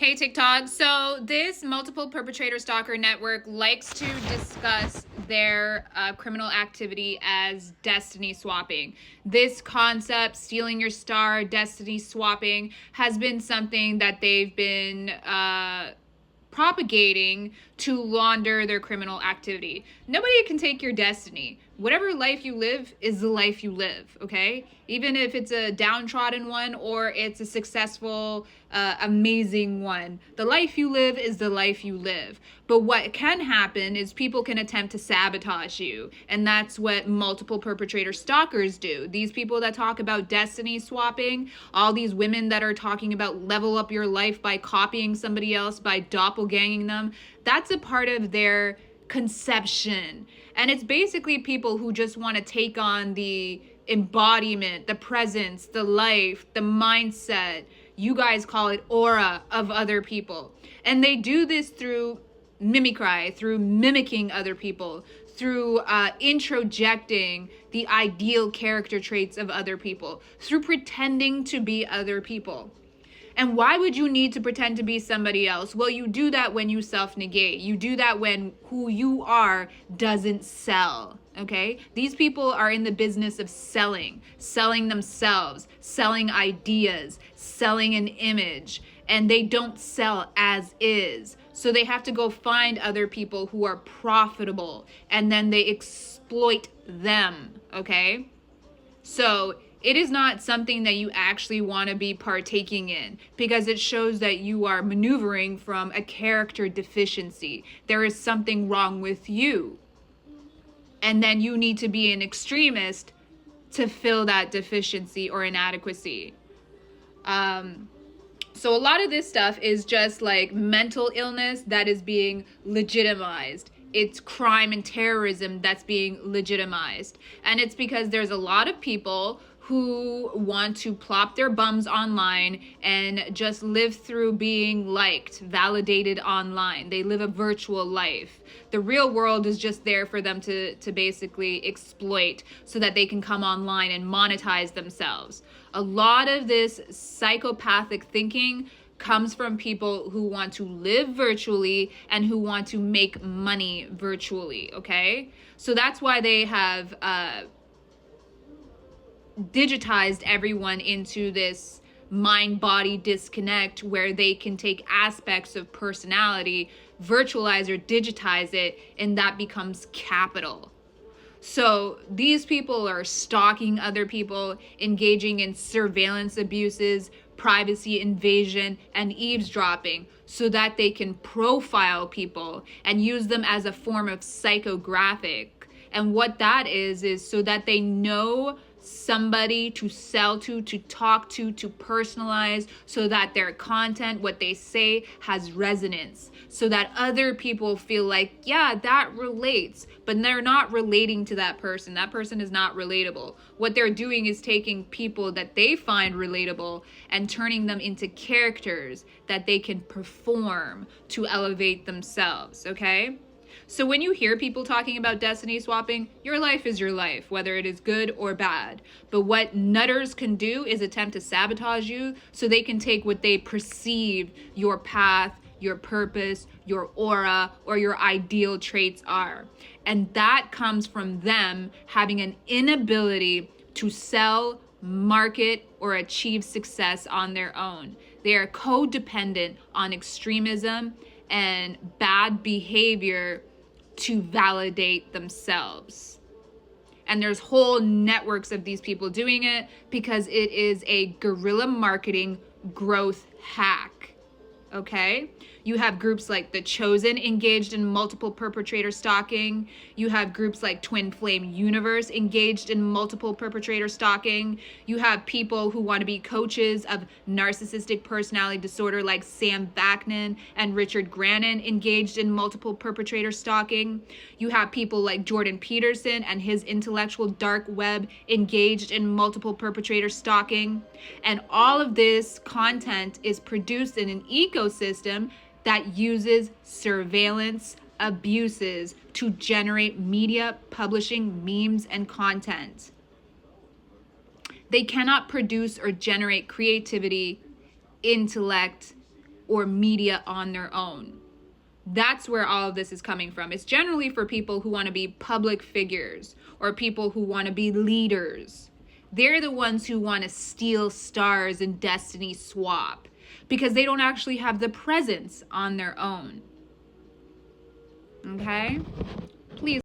Hey TikTok. So this multiple perpetrator stalker network likes to discuss their criminal activity as destiny swapping. This concept, stealing your star, destiny swapping, has been something that they've been propagating to launder their criminal activity. Nobody can take your destiny. Whatever life you live is the life you live, okay? Even if it's a downtrodden one or it's a successful, amazing one. The life you live is the life you live. But what can happen is people can attempt to sabotage you. And that's what multiple perpetrator stalkers do. These people that talk about destiny swapping, all these women that are talking about level up your life by copying somebody else, by doppelganging them, that's a part of their conception. And it's basically people who just want to take on the embodiment, the presence, the life, the mindset, you guys call it aura, of other people. And they do this through mimicry, through mimicking other people, through introjecting the ideal character traits of other people, through pretending to be other people. And why would you need to pretend to be somebody else? Well, you do that when you self-negate. You do that when who you are doesn't sell, okay? These people are in the business of selling themselves, selling ideas, selling an image, and they don't sell as is. So they have to go find other people who are profitable, and then they exploit them, okay? So it is not something that you actually want to be partaking in, because it shows that you are maneuvering from a character deficiency. There is something wrong with you. And then you need to be an extremist to fill that deficiency or inadequacy. So a lot of this stuff is just like mental illness that is being legitimized. It's crime and terrorism that's being legitimized. And it's because there's a lot of people who want to plop their bums online and just live through being liked, validated online. They live a virtual life. The real world is just there for them to basically exploit so that they can come online and monetize themselves. A lot of this psychopathic thinking comes from people who want to live virtually and who want to make money virtually, okay? So that's why they have digitized everyone into this mind-body disconnect where they can take aspects of personality, virtualize or digitize it, and that becomes capital. So these people are stalking other people, engaging in surveillance abuses, privacy invasion, and eavesdropping so that they can profile people and use them as a form of psychographic. And what that is so that they know somebody to sell to talk to personalize, so that their content, what they say, has resonance, so that other people feel like, yeah, that relates, but they're not relating to that person. That person is not relatable. What they're doing is taking people that they find relatable and turning them into characters that they can perform to elevate themselves, okay? So when you hear people talking about destiny swapping, your life is your life, whether it is good or bad. But what nutters can do is attempt to sabotage you so they can take what they perceive your path, your purpose, your aura, or your ideal traits are. And that comes from them having an inability to sell, market, or achieve success on their own. They are codependent on extremism and bad behavior to validate themselves. And there's whole networks of these people doing it because it is a guerrilla marketing growth hack. Okay? You have groups like The Chosen engaged in multiple perpetrator stalking. You have groups like Twin Flame Universe engaged in multiple perpetrator stalking. You have people who want to be coaches of narcissistic personality disorder like Sam Vaknin and Richard Grannon engaged in multiple perpetrator stalking. You have people like Jordan Peterson and his intellectual dark web engaged in multiple perpetrator stalking. And all of this content is produced in an ecosystem that uses surveillance abuses to generate media, publishing, memes, and content. They cannot produce or generate creativity, intellect, or media on their own. That's where all of this is coming from. It's generally for people who want to be public figures or people who want to be leaders. They're the ones who want to steal stars and destiny swap because they don't actually have the presence on their own. Okay? Please.